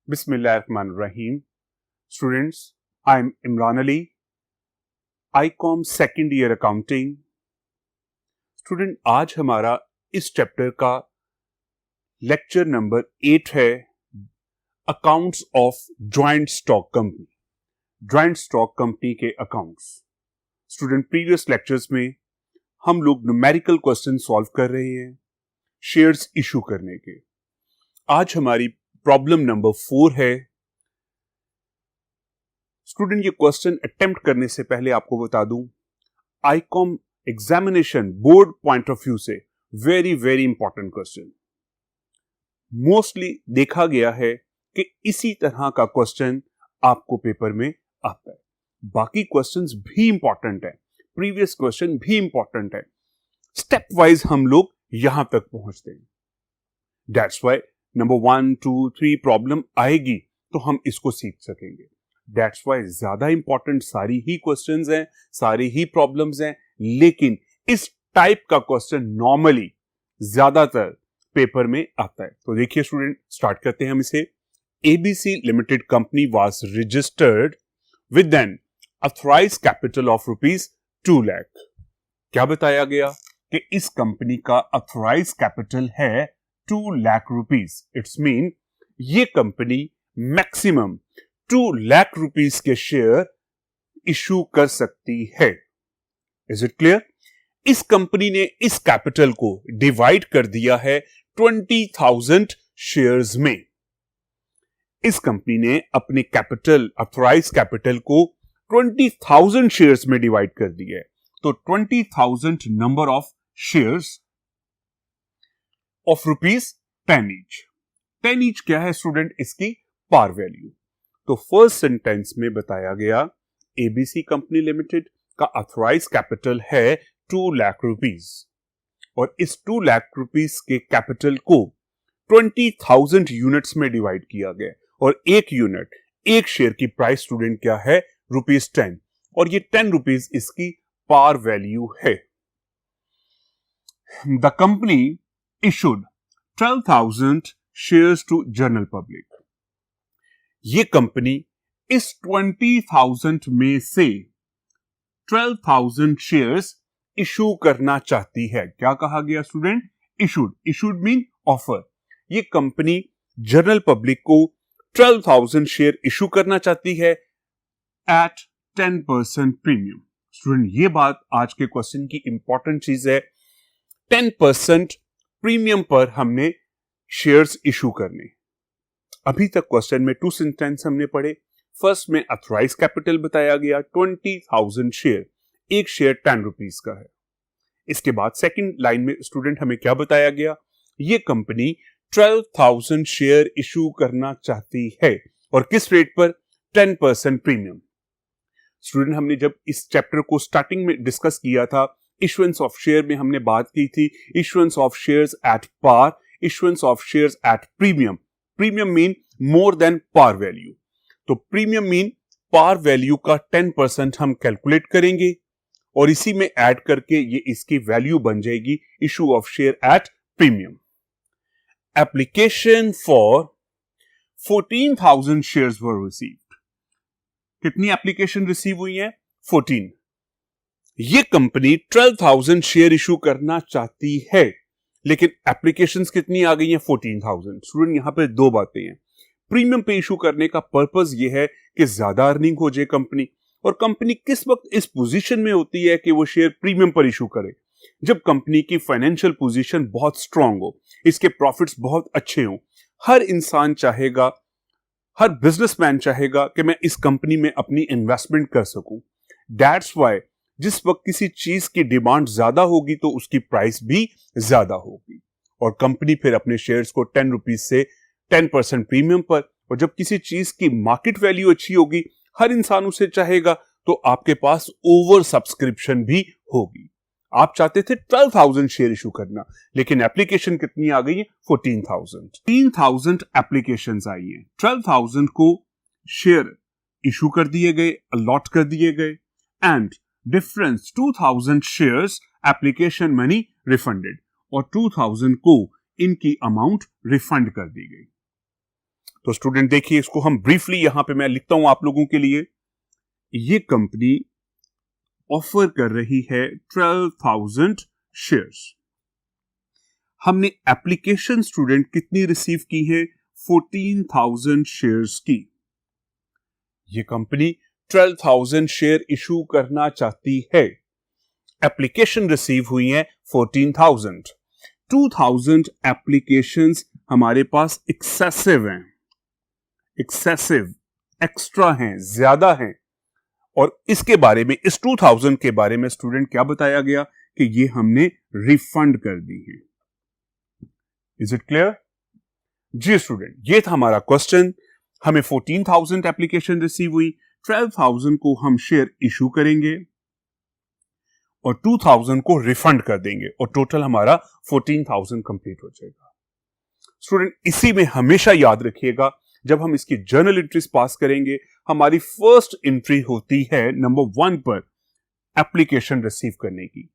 Bismillahirrahmanirrahim. Students, I am Imran Ali, ICOM second year accounting. Student, आज हमारा इस chapter का लेक्चर नंबर 8 है, accounts of joint stock company. Joint stock company के accounts. Student, previous lectures में हम लोग न्यूमेरिकल क्वेश्चन सॉल्व कर रहे हैं शेयर्स इशू करने के. आज हमारी प्रॉब्लम नंबर 4 है. स्टूडेंट, ये क्वेश्चन अटेम्प्ट करने से पहले आपको बता दूं, ICom examination board point of view से very very important question. Mostly देखा गया है कि इसी तरह का क्वेश्चन आपको पेपर में आता है. बाकी क्वेश्चंस भी इंपॉर्टेंट है, प्रीवियस क्वेश्चन भी इंपॉर्टेंट है. स्टेप वाइज हम लोग यहां तक पहुंचते हैं. दैट्स व्हाई नंबर 1, 2, 3 प्रॉब्लम आएगी तो हम इसको सीख सकेंगे. दैट्स व्हाई ज्यादा इंपॉर्टेंट सारी ही क्वेश्चंस हैं, सारी ही प्रॉब्लम्स हैं, लेकिन इस टाइप का क्वेश्चन नॉर्मली ज्यादातर पेपर में आता है. तो देखिए स्टूडेंट, स्टार्ट करते हैं हम इसे. ABC limited company was registered with N authorised capital of ₹2 lakh. क्या बताया गया कि इस कंपनी का ऑथराइज्ड कैपिटल है ₹2 लाख. इट्स मीन ये कंपनी मैक्सिमम ₹2 लाख के शेयर इशू कर सकती है. Is it clear? इस कंपनी ने इस कैपिटल को डिवाइड कर दिया है 20,000 शेयर्स में. इस कंपनी ने अपने कैपिटल, ऑथराइज्ड कैपिटल को 20,000 शेयर्स में डिवाइड कर दिया है. तो 20,000 number of shares of ₹10 each. 10 each क्या है स्टूडेंट? इसकी पार वैल्यू. तो फर्स्ट सेंटेंस में बताया गया एबीसी कंपनी लिमिटेड का ऑथराइज्ड कैपिटल है ₹2 लाख और इस ₹2 लाख के कैपिटल को 20,000 यूनिट्स में डिवाइड किया गया और एक यूनिट, एक शेयर की प्राइस स्टूडेंट क्या है? ₹10 और ये ₹10 इसकी पार वैल्यू है. The company issued 12,000 shares to general public. ये कंपनी इस 20,000 में से 12,000 शेयर्स इशू करना चाहती है. क्या कहा गया student? Issued. Issued mean offer. ये कंपनी जनरल पब्लिक को 12,000 शेयर इशू करना चाहती है एट 10% प्रीमियम. स्टूडेंट, ये बात आज के क्वेश्चन की इंपॉर्टेंट चीज है. 10% प्रीमियम पर हमने शेयर्स इशू करने. अभी तक क्वेश्चन में 2 सेंटेंस हमने पढ़े. फर्स्ट में ऑथराइज्ड कैपिटल बताया गया 20,000 शेयर, एक शेयर ₹10 का है. इसके बाद सेकंड लाइन में स्टूडेंट हमें क्या बताया गया? ये कंपनी 12,000 शेयर इशू करना चाहती है और किस रेट पर? 10% प्रीमियम. स्टूडेंट, हमने जब इस चैप्टर को स्टार्टिंग में डिस्कस किया था, इशुएंस ऑफ शेयर में हमने बात की थी issuance of shares at par, issuance of shares at premium. Premium mean more than par value. तो प्रीमियम मीन पार वैल्यू का 10% हम कैलकुलेट करेंगे और इसी में ऐड करके ये इसकी वैल्यू बन जाएगी issue of share at premium. Application for 14,000 shares were received. कितनी एप्लीकेशन रिसीव हुई है? 14. ये कंपनी 12,000 शेयर इशू करना चाहती है, लेकिन एप्लीकेशंस कितनी आ गई हैं? 14,000. स्टूडेंट, यहां पे दो बातें हैं. प्रीमियम पे इशू करने का पर्पस ये है कि ज्यादा अर्निंग हो जाए कंपनी, और कंपनी किस वक्त इस पोजीशन में होती है कि वो शेयर प्रीमियम पर इशू करे? जब कंपनी की फाइनेंशियल पोजीशन बहुत स्ट्रांग हो, इसके प्रॉफिट्स बहुत अच्छे हों. हर इंसान चाहेगा, हर बिजनेसमैन चाहेगा कि मैं इस कंपनी में अपनी इन्वेस्टमेंट कर सकूं. दैट्स व्हाई जिस वक्त किसी चीज की डिमांड ज्यादा होगी तो उसकी प्राइस भी ज्यादा होगी, और कंपनी फिर अपने शेयर्स को ₹10 से 10% प्रीमियम पर, और जब किसी चीज की मार्केट वैल्यू अच्छी होगी, हर इंसान उसे चाहेगा, तो आपके पास ओवर सब्सक्रिप्शन भी होगी. आप चाहते थे 12,000 शेयर इशू करना, लेकिन एप्लीकेशन कितनी आ गई है? 14,000. 3,000 एप्लीकेशन आई हैं. 12,000 को शेयर इशू कर दिए गए, अलॉट कर दिए गए, and difference 2,000 shares application money refunded, और 2,000 को इनकी अमाउंट रिफंड कर दी गई. तो स्टूडेंट देखिए, इसको हम ब्रीफली यहां पे मैं लिखता हूं आप लोगों के लिए। ये कंपनी ऑफर कर रही है 12,000 शेयर्स। हमने एप्लीकेशन स्टूडेंट कितनी रिसीव की है? 14,000 शेयर्स की। ये कंपनी 12,000 शेयर इशू करना चाहती है। एप्लीकेशन रिसीव हुई है 14,000। 2,000 एप्लीकेशंस हमारे पास एक्सेसिव हैं, एक्सेसिव एक्स्ट्रा हैं, ज्यादा हैं। और इसके बारे में, इस 2,000 के बारे में स्टूडेंट क्या बताया गया कि ये हमने रिफंड कर दी है। Is it clear? जी स्टूडेंट, ये था हमारा क्वेश्चन। हमें 14,000 एप्लीकेशन रिसीव हुई, 12,000 को हम शेयर इशू करेंगे और 2,000 को रिफंड कर देंगे और टोटल हमारा 14,000 कंप्लीट हो जाएगा। स्टूडेंट, इसी में हमेशा याद रखिएगा, जब हम इसकी जर्नल एंट्रीज पास करेंगे, हमारी फर्स्ट एंट्री होती है नंबर 1 पर एप्लीकेशन रिसीव करने की।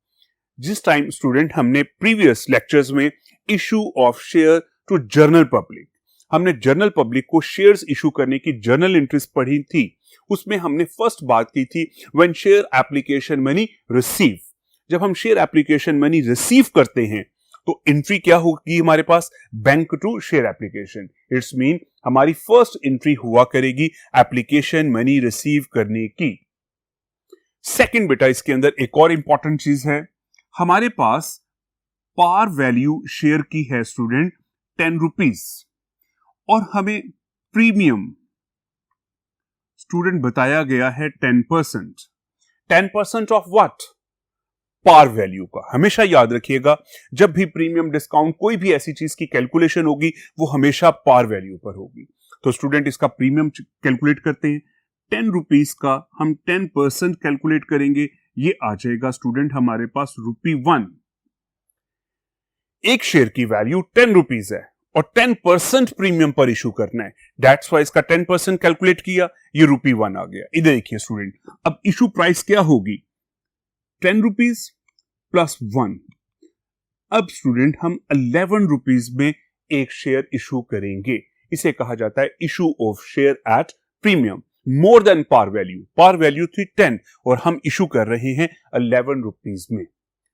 जिस टाइम स्टूडेंट हमने प्रीवियस लेक्चर्स में issue of share to general public, हमने जनरल पब्लिक को शेयर्स इशू करने की जर्नल एंट्रीज पढ़ी थी, उसमें हमने फर्स्ट बात की थी when share application money receive. जब हम शेयर एप्लीकेशन मनी रिसीव करते हैं तो एंट्री क्या होगी हमारे पास? Bank to share application. It's mean हमारी फर्स्ट एंट्री हुआ करेगी एप्लीकेशन मनी रिसीव करने की। सेकंड बेटा, इसके अंदर एक और इंपॉर्टेंट चीज है, हमारे पास पार वैल्यू शेयर की है स्टूडेंट 10 रुपीज और हमें प्रीमियम स्टूडेंट बताया गया है 10%। 10% ऑफ व्हाट? पार वैल्यू का। हमेशा याद रखिएगा, जब भी प्रीमियम डिस्काउंट कोई भी ऐसी चीज की कैलकुलेशन होगी वो हमेशा पार वैल्यू पर होगी। तो स्टूडेंट इसका प्रीमियम कैलकुलेट करते हैं। 10 रुपीज का हम 10% कैलकुलेट करेंगे, ये आ जाएगा स्टूडेंट हमारे पास ₹1। एक शेयर की वैल्यू 10 रुपीज है और 10% प्रीमियम पर इशू करना है, दैट्स वाई इसका 10% कैलकुलेट किया, ये ₹1 आ गया। इधर देखिए स्टूडेंट, अब इशू प्राइस क्या होगी? 10 रुपीज प्लस 1। अब स्टूडेंट हम 11 रुपीज में एक शेयर इशू करेंगे। इसे कहा जाता है issue of share at premium, more than par value. Par value थी 10 और हम इशू कर रहे हैं 11 रुपीज में।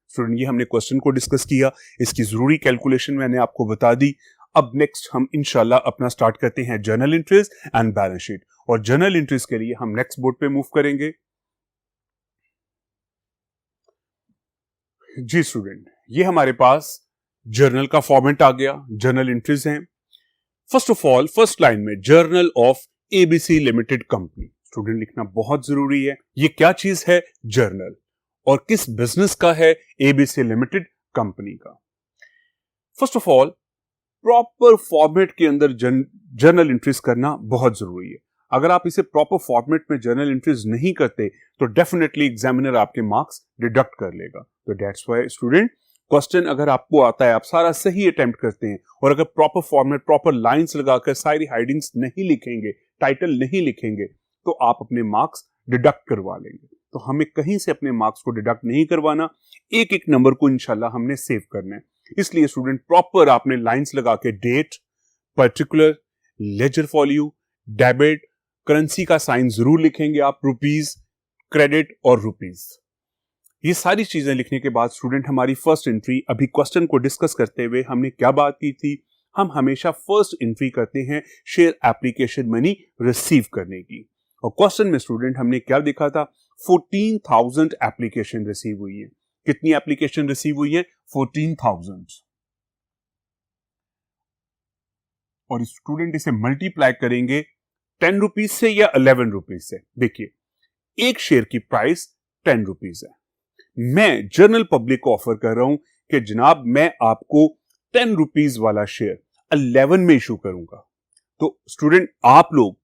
स्टूडेंट, ये हमने क्वेश्चन को डिस्कस किया, इसकी जरूरी कैलकुलेशन मैंने आपको बता दी। अब नेक्स्ट हम इंशाल्लाह अपना स्टार्ट करते हैं journal entries and balance sheet. और जर्नल एंट्रीज के लिए हम नेक्स्ट बोर्ड पे मूव करेंगे। जी स्टूडेंट, ये हमारे पास जर्नल का फॉर्मेट आ गया, जर्नल एंट्रीज हैं। First of all, first line में journal of ABC limited company student लिखना बहुत जरूरी है। ये क्या चीज है? जर्नल। और किस बिजनेस का है? एबीसी लिमिटेड कंपनी का। First of all, proper format के अंदर जर्नल एंट्रीज करना बहुत जरूरी है। अगर आप इसे प्रॉपर फॉर्मेट में जर्नल एंट्रीज नहीं करते तो डेफिनेटली एग्जामिनर आपके मार्क्स डिडक्ट कर लेगा। तो दैट्स व्हाई स्टूडेंट, क्वेश्चन अगर आपको आता है, आप सारा सही अटेम्प्ट करते हैं और अगर प्रॉपर फॉर्मेट, प्रॉपर लाइंस लगाकर सारी हाइडिंग्स नहीं लिखेंगे, टाइटल नहीं लिखेंगे, तो आप अपने मार्क्स डिडक्ट करवा लेंगे। तो हमें कहीं से अपने मार्क्स को डिडक्ट नहीं करवाना, एक एक नंबर को इंशाल्लाह हमने सेव करना है। इसलिए स्टूडेंट, प्रॉपर आपने लाइंस लगा के date, particular, ledger value, debit, currency का साइन जरूर लिखेंगे आप, रुपीज, क्रेडिट और रुपीज। ये सारी चीजें लिखने के बाद स्टूडेंट, हमारी फर्स्ट एंट्री, अभी क्वेश्चन को डिस्कस करते हुए हमने क्या बात की थी? हम हमेशा फर्स्ट एंट्री करते हैं शेयर एप्लीकेशन मनी रिसीव करने की। और क्वेश्चन में स्टूडेंट हमने क्या देखा था? 14,000 एप्लीकेशन रिसीव हुई है। कितनी एप्लीकेशन रिसीव हुई है? 14,000। और स्टूडेंट इसे मल्टीप्लाई करेंगे 10 रुपीज से या 11 रुपीज से। देखिए, एक शेयर की प्राइस 10 रुपीज है। मैं जर्नल पब्लिक को ऑफर कर रहा हूं कि जनाब, मैं आपको 10 रुपीज वाला शेयर 11 में इशू करूंगा। तो स्टूडेंट, आप लोग,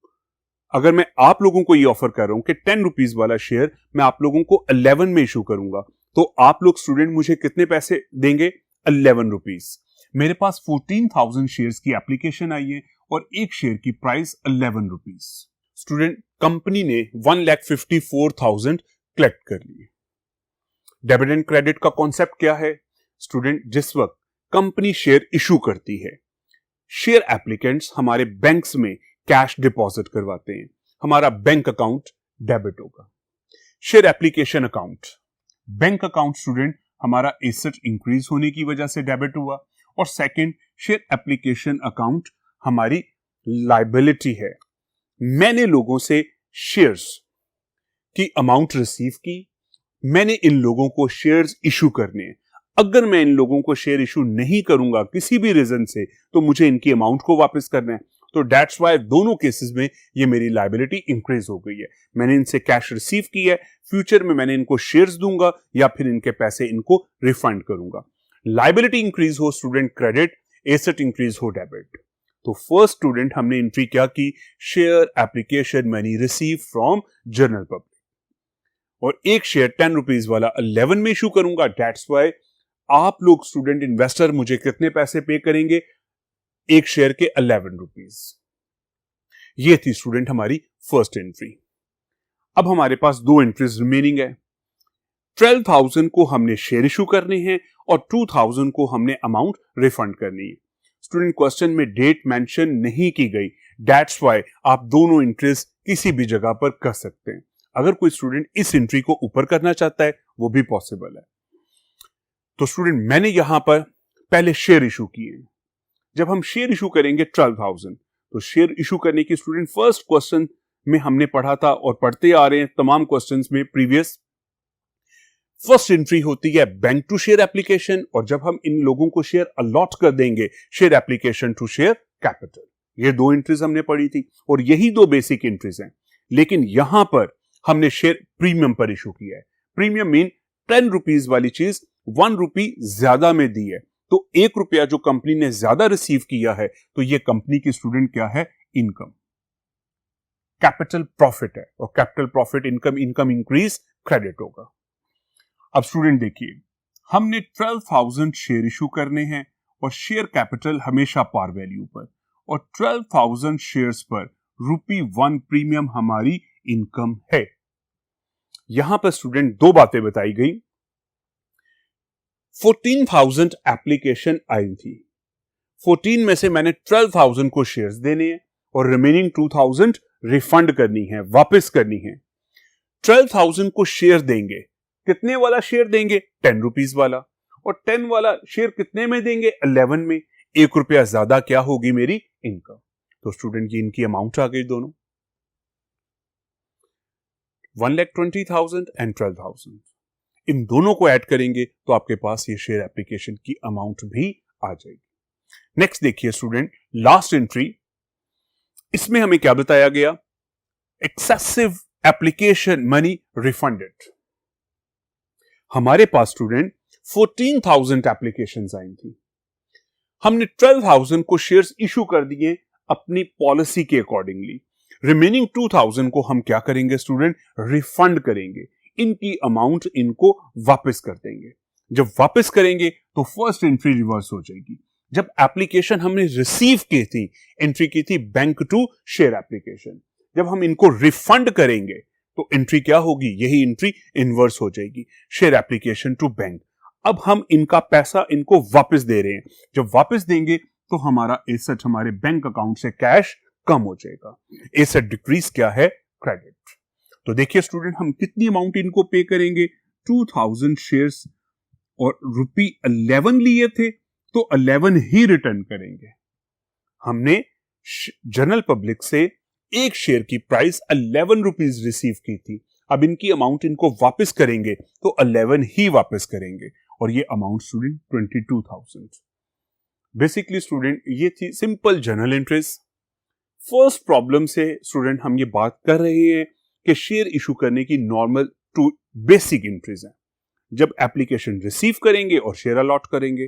अगर मैं आप लोगों को ये ऑफर कर रहा हूं कि 10 रुपीज वाला शेयर मैं आप लोगों को 11 में इशू करूंगा, तो आप लोग स्टूडेंट मुझे कितने पैसे देंगे? 11 रुपीज। मेरे पास 14,000 शेयर्स की एप्लीकेशन आई है और एक शेयर की प्राइस 11 रुपीज। स्टूडेंट, कंपनी ने 1,54,000 कलेक्ट कर लिए। डेबिट एंड क्रेडिट का कॉन्सेप्ट क्या है? स्टूडेंट, जिस वक्त कंपनी शेयर इशू करती है, शेयर एप्लीकेंट्स हमारे बैंक्स में कैश डिपॉजिट करवाते हैं, हमारा बैंक अकाउंट डेबिट होगा। Share application account, bank account student हमारा एसेट इंक्रीज होने की वजह से डेबिट हुआ, और सेकंड शेयर एप्लीकेशन अकाउंट हमारी लायबिलिटी है। मैंने लोगों से शेयर्स की अमाउंट रिसीव की, मैंने इन लोगों को शेयर्स इशू करने हैं। अगर मैं इन लोगों को शेयर इशू नहीं करूंगा किसी भी रीजन से, तो मुझे इनकी अमाउंट को वापस करना है। तो दैट्स व्हाई दोनों केसेस में ये मेरी लायबिलिटी इंक्रीज हो गई है। मैंने इनसे कैश रिसीव की है, फ्यूचर में मैंने इनको शेयर्स दूंगा या फिर इनके पैसे इनको रिफंड करूंगा। लायबिलिटी इंक्रीज हो स्टूडेंट क्रेडिट, एसेट इंक्रीज हो डेबिट। तो फर्स्ट स्टूडेंट हमने एंट्री क्या की, share application money receive from general public, और एक शेयर 10 रुपीज वाला 11 में इशू करूंगा। दैट्स व्हाई आप लोग स्टूडेंट इन्वेस्टर मुझे कितने पैसे पे करेंगे, एक शेयर के 11 रुपीज। ये थी स्टूडेंट हमारी फर्स्ट एंट्री। अब हमारे पास दो एंट्रीज रिमेनिंग है। 12,000 को हमने शेयर इशू करने हैं और 2,000 को हमने अमाउंट रिफंड करनी है। स्टूडेंट क्वेश्चन में डेट मेंशन नहीं की गई, दैट्स व्हाई आप दोनों एंट्रीज किसी भी जगह पर कर सकते हैं। अगर कोई स्टूडेंट इस एंट्री को ऊपर करना चाहता है वो भी पॉसिबल है। तो स्टूडेंट मैंने यहां पर पहले शेयर इशू किए। जब हम शेयर इशू करेंगे 12,000, तो शेयर इशू करने की स्टूडेंट फर्स्ट क्वेश्चन में हमने पढ़ा था और पढ़ते आ रहे हैं तमाम क्वेश्चंस में प्रीवियस। फर्स्ट एंट्री होती है बैंक टू शेयर एप्लीकेशन, और जब हम इन लोगों को शेयर अलॉट कर देंगे, share application to share capital. ये दो एंट्रीज हमने पढ़ी थी और यही दो बेसिक एंट्रीज हैं। लेकिन यहां पर हमने शेयर प्रीमियम पर इशू किया है। प्रीमियम मीन 10 रुपीज वाली चीज 1 रुपी ज्यादा में दी है, तो 1 रुपया जो कंपनी ने ज्यादा रिसीव किया है, तो ये कंपनी की स्टूडेंट क्या है, इनकम, कैपिटल प्रॉफिट है, और capital profit income increase credit होगा। अब स्टूडेंट देखिए, हमने 12,000 शेयर इशू करने हैं और शेयर कैपिटल हमेशा पार वैल्यू पर, और 12,000 शेयर्स पर ₹1 प्रीमियम हमारी इनकम है। यहां पर स्टूडेंट दो बातें बताई गई। 14,000 एप्लीकेशन आई थी, 14 में से मैंने 12,000 को शेयर्स देने हैं और रिमेनिंग 2,000 रिफंड करनी है, वापस करनी है। 12,000 को शेयर देंगे, कितने वाला शेयर देंगे, 10 रुपीज वाला, और 10 वाला शेयर कितने में देंगे, 11 में। 1 रुपया ज्यादा क्या होगी मेरी इनकम। तो स्टूडेंट ये इनकी अमाउंट आ गई दोनों, 1,20,000 एंड 12,000। इन दोनों को ऐड करेंगे तो आपके पास ये शेयर एप्लीकेशन की अमाउंट भी आ जाएगी। नेक्स्ट देखिए स्टूडेंट, लास्ट एंट्री, इसमें हमें क्या बताया गया, एक्सेसिव एप्लीकेशन मनी रिफंडेड। हमारे पास स्टूडेंट 14,000 एप्लीकेशंस आई थी, हमने 12,000 को शेयर्स इशू कर दिए अपनी पॉलिसी के अकॉर्डिंगली। रिमेनिंग 2,000 को हम क्या करेंगे स्टूडेंट, रिफंड करेंगे, इनकी अमाउंट इनको वापस कर देंगे। जब वापस करेंगे तो फर्स्ट एंट्री रिवर्स हो जाएगी। जब एप्लीकेशन हमने रिसीव की थी, एंट्री की थी बैंक टू शेयर एप्लीकेशन, जब हम इनको रिफंड करेंगे तो एंट्री क्या होगी, यही एंट्री इनवर्स हो जाएगी, शेयर एप्लीकेशन टू बैंक। अब हम इनका पैसा इनको वापस दे रहे हैं, जब वापस देंगे तो हमारा एसेट हमारे बैंक अकाउंट से कैश कम हो जाएगा। एसेट डिक्रीज क्या है, क्रेडिट। तो देखिए स्टूडेंट, हम कितनी अमाउंट इनको पे करेंगे, 2,000 शेयर्स और ₹11 लिए थे तो 11 ही रिटर्न करेंगे। हमने जनरल पब्लिक से एक शेयर की प्राइस 11 रुपीज रिसीव की थी, अब इनकी अमाउंट इनको वापस करेंगे तो 11 ही वापस करेंगे, और ये अमाउंट स्टूडेंट 22,000। बेसिकली स्टूडेंट ये थी simple journal entries. First problem से स्टूडेंट हम ये बात कर रहे हैं कि शेयर इशू करने की नॉर्मल टू बेसिक एंट्रीज हैं। जब एप्लीकेशन रिसीव करेंगे और शेयर अलॉट करेंगे,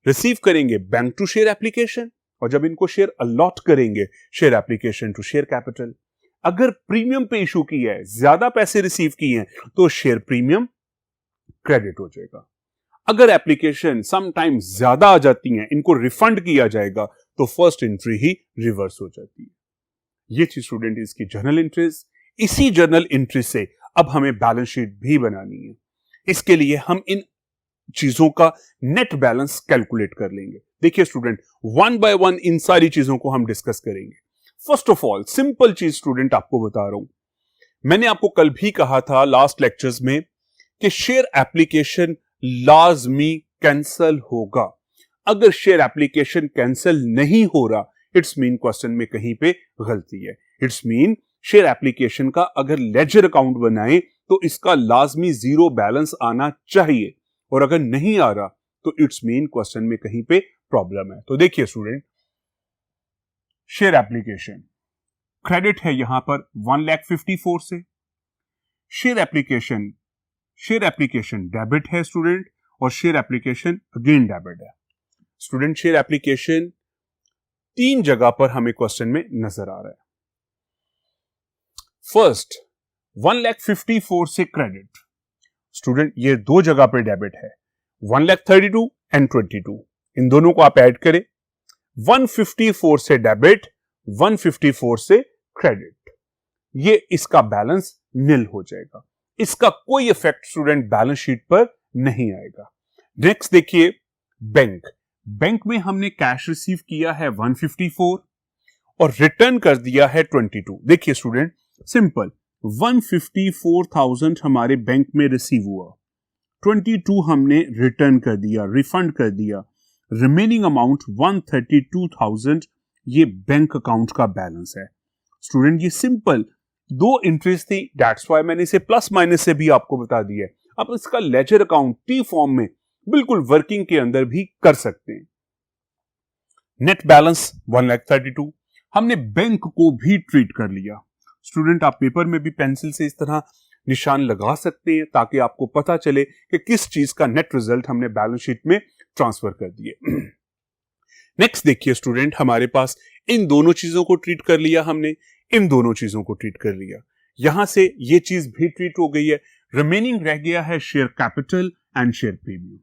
रिसीव करेंगे बैंक टू शेयर एप्लीकेशन, और जब इनको शेयर अलॉट करेंगे share application to share capital. अगर प्रीमियम पे इशू किया है, ज्यादा पैसे रिसीव किए हैं, तो शेयर प्रीमियम क्रेडिट हो जाएगा। अगर एप्लीकेशन समटाइम ज्यादा आ जाती हैं, इनको रिफंड किया जाएगा, तो फर्स्ट एंट्री ही रिवर्स हो जाती है। ये थी स्टूडेंट इसकी जर्नल एंट्रीज। इसी जर्नल एंट्री से अब हमें बैलेंस शीट भी बनानी है। इसके लिए हम इन चीजों का नेट बैलेंस कैलकुलेट कर लेंगे। देखिए student, one by one in सारी चीजों को हम डिस्कस करेंगे। फर्स्ट ऑफ ऑल सिंपल चीज स्टूडेंट आपको बता रहा हूं, मैंने आपको कल भी कहा था लास्ट लेक्चर्स में कि शेयर एप्लीकेशन लाजमी कैंसल होगा। अगर शेयर एप्लीकेशन कैंसल नहीं हो रहा, इट्स मीन क्वेश्चन में कहीं पे गलती है। इट्स मीन शेयर एप्लीकेशन का अगर लेजर अकाउंट बनाए तो इसका लाजमी जीरो बैलेंस आना चाहिए, और अगर नहीं आ रहा तो इट्स मीन क्वेश्चन में कहीं पे प्रॉब्लम है। तो देखिए स्टूडेंट, शेयर एप्लीकेशन क्रेडिट है यहां पर 1,54,000 से, शेयर एप्लीकेशन डेबिट है स्टूडेंट, और शेयर एप्लीकेशन अगेन डेबिट है। स्टूडेंट शेयर एप्लीकेशन 3 जगह पर हमें क्वेश्चन में नजर आ रहा है। फर्स्ट 1,54,000 से क्रेडिट, स्टूडेंट ये 2 जगह पे डेबिट है, 1,32,000 एंड 22, इन दोनों को आप ऐड करें, 154 से डेबिट, 154 से क्रेडिट, ये इसका बैलेंस निल हो जाएगा। इसका कोई इफेक्ट स्टूडेंट बैलेंस शीट पर नहीं आएगा। नेक्स्ट देखिए, बैंक में हमने कैश रिसीव किया है 154 और रिटर्न कर दिया है 22। देखिए स्टूडेंट सिंपल, 154,000 हमारे बैंक में रिसीव हुआ, 22 हमने रिटर्न कर दिया, रिफंड कर दिया, रिमेनिंग अमाउंट 132,000 ये बैंक अकाउंट का बैलेंस है। स्टूडेंट ये सिंपल 2 एंट्रीज थी, दैट्स व्हाई मैंने इसे प्लस माइनस से भी आपको बता दिया है। आप इसका लेजर अकाउंट टी फॉर्म में बिल्कुल वर्किंग के अंदर भी कर सकते हैं। नेट बैलेंस 1,32,000, हमने बैंक को भी ट्रीट कर लिया। स्टूडेंट आप पेपर में भी पेंसिल से इस तरह निशान लगा सकते हैं ताकि आपको पता चले कि किस चीज का नेट रिजल्ट हमने बैलेंस शीट में ट्रांसफर कर दिए। नेक्स्ट देखिए स्टूडेंट, हमारे पास इन दोनों चीजों को ट्रीट कर लिया, हमने इन दोनों चीजों को ट्रीट कर लिया, यहां से ये चीज भी ट्रीट हो गई है। रिमेनिंग रह गया है share capital and share premium.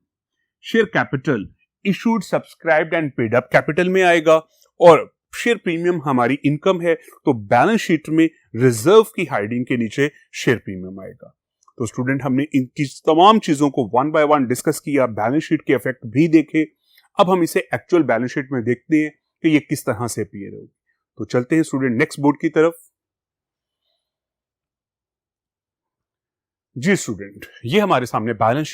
Share capital issued, subscribed and paid up capital में आएगा, और शेयर प्रीमियम हमारी इनकम है तो बैलेंस शीट में रिजर्व की हाइडिंग के नीचे शेयर प्रीमियम आएगा। तो स्टूडेंट हमने इनकी तमाम चीजों को 1 बाय 1 डिस्कस किया, बैलेंस शीट के इफेक्ट भी देखे। अब हम इसे एक्चुअल बैलेंस शीट में देखते हैं कि ये किस तरह से अपीयर होगी। तो चलते हैं स्टूडेंट नेक्स्ट बोर्ड की तरफ। जी स्टूडेंट, ये हमारे सामने balance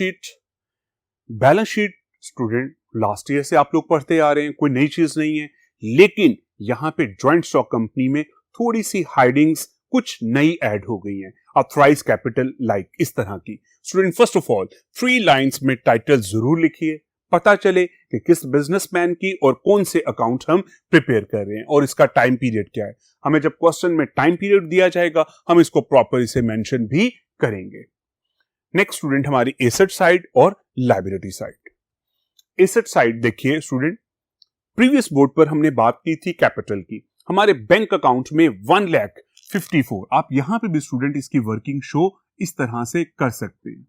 sheet student last year से आप लोग पढ़ते आ रहे हैं, कोई नई चीज नहीं है, लेकिन यहां पे जॉइंट स्टॉक कंपनी में थोड़ी सी हाइडिंग्स कुछ नई ऐड हो गई हैं, ऑथराइज कैपिटल लाइक इस तरह की। Student first of all 3 lines में टाइटल जरूर लिखिए, पता चले कि किस बिजनेसमैन की और कौन से अकाउंट हम प्रिपेयर कर रहे हैं और इसका टाइम पीरियड क्या है। हमें जब क्वेश्चन में टाइम पीरियड दिया जाएगा हम इसको प्रॉपर इसे मेंशन भी करेंगे। नेक्स्ट स्टूडेंट हमारी एसेट साइड और लायबिलिटी साइड। एसेट साइड देखिए स्टूडेंट, प्रीवियस बोर्ड पर हमने बात की थी कैपिटल की, हमारे बैंक अकाउंट में 1,54,000, आप यहां पे भी स्टूडेंट इसकी वर्किंग शो इस तरह से कर सकते हैं।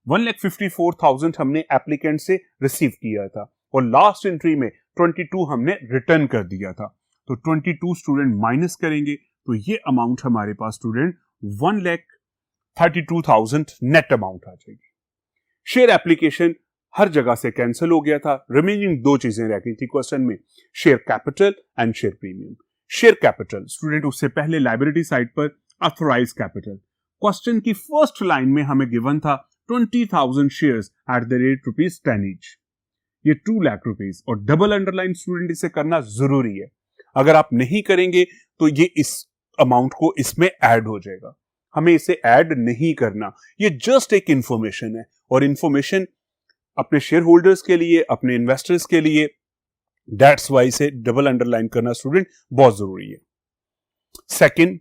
1,54,000 हमने एप्लीकेंट से रिसीव किया था और लास्ट एंट्री में 22 हमने रिटर्न कर दिया था, तो 22 स्टूडेंट माइनस करेंगे तो ये अमाउंट हमारे पास स्टूडेंट 1,32,000 नेट अमाउंट आ जाएगी। शेयर एप्लीकेशन हर जगह से कैंसिल हो गया था, रिमेनिंग 2 चीजें रह गई थी क्वेश्चन में, share capital and share premium. Share capital student उससे पहले लायबिलिटी साइड पर ऑथराइज कैपिटल, क्वेश्चन की फर्स्ट लाइन में हमें गिवन था 20,000 shares at the rate ₹10 each, ये 2 लाख रुपीस, और डबल अंडरलाइन स्टूडेंट इसे करना जरूरी है। अगर आप नहीं करेंगे तो ये इस अमाउंट को इसमें ऐड हो जाएगा, हमें इसे ऐड नहीं करना, ये जस्ट एक इंफॉर्मेशन है, और इंफॉर्मेशन अपने शेयर होल्डर्स के लिए, अपने इन्वेस्टर्स के लिए, दैट्स वाई से डबल अंडरलाइन करना स्टूडेंट बहुत जरूरी है। Second,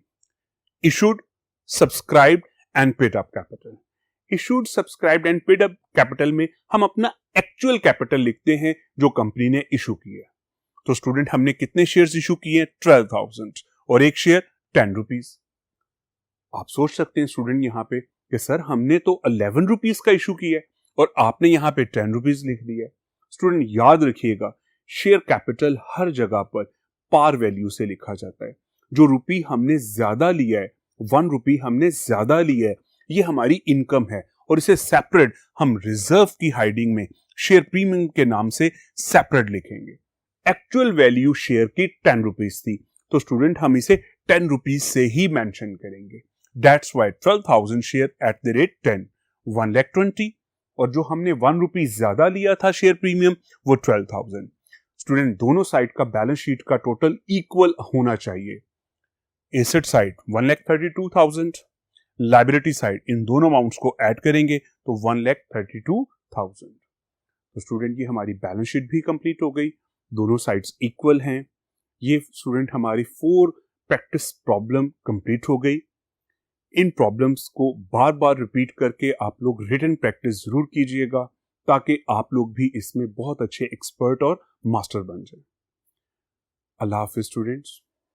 issued, subscribed and paid up capital. Issued, subscribed and paid up capital में हम अपना एक्चुअल कैपिटल लिखते हैं जो कंपनी ने इशू किया। तो स्टूडेंट हमने कितने शेयर्स इशू किए? 12,000, और एक शेयर 10 रुपीज। आप सोच सकते हैं स्टूडेंट यहां पे कि सर हमने तो 11 रुपीज का इशू किया है और आपने यहां पे 10 रुपीज लिख दिया है। स्टूडेंट याद रखिएगा, शेयर कैपिटल हर जगह पर पार वैल्यू से लिखा जाता है। जो रुपी हमने ज्यादा लिया है, 1 रुपी हमने ज्यादा लिया है, ये हमारी इनकम है, और इसे सेपरेट हम रिजर्व की हाइडिंग में शेयर प्रीमियम के नाम से सेपरेट लिखेंगे। एक्चुअल वैल्यू शेयर की 10 रुपीज थी, तो स्टूडेंट हम इसे 10 रुपीज से ही मेंशन करेंगे। That's why 12,000 share at the rate 10, 1,20,000, और जो हमने 1 रुपीज ज्यादा लिया था शेयर प्रीमियम वो 12,000। स्टूडेंट दोनों साइड का बैलेंस शीट का टोटल इक्वल होना चाहिए। एसेट साइड 1,32,000, लाइबिलिटी साइड, इन दोनों अमाउंट्स को ऐड करेंगे तो 1,32,000। तो स्टूडेंट ये हमारी बैलेंस शीट भी कंप्लीट हो गई, दोनों साइड्स इक्वल हैं। ये स्टूडेंट हमारी 4 प्रैक्टिस प्रॉब्लम कंप्लीट हो गई। इन प्रॉब्लम्स को बार बार रिपीट करके आप लोग रिटन प्रैक्टिस जरूर कीजिएगा ताकि आप लोग भी इसमें बहुत अच्छे एक्सपर्ट और मास्टर बन जाए। अल्लाह हाफिज स्टूडेंट्स।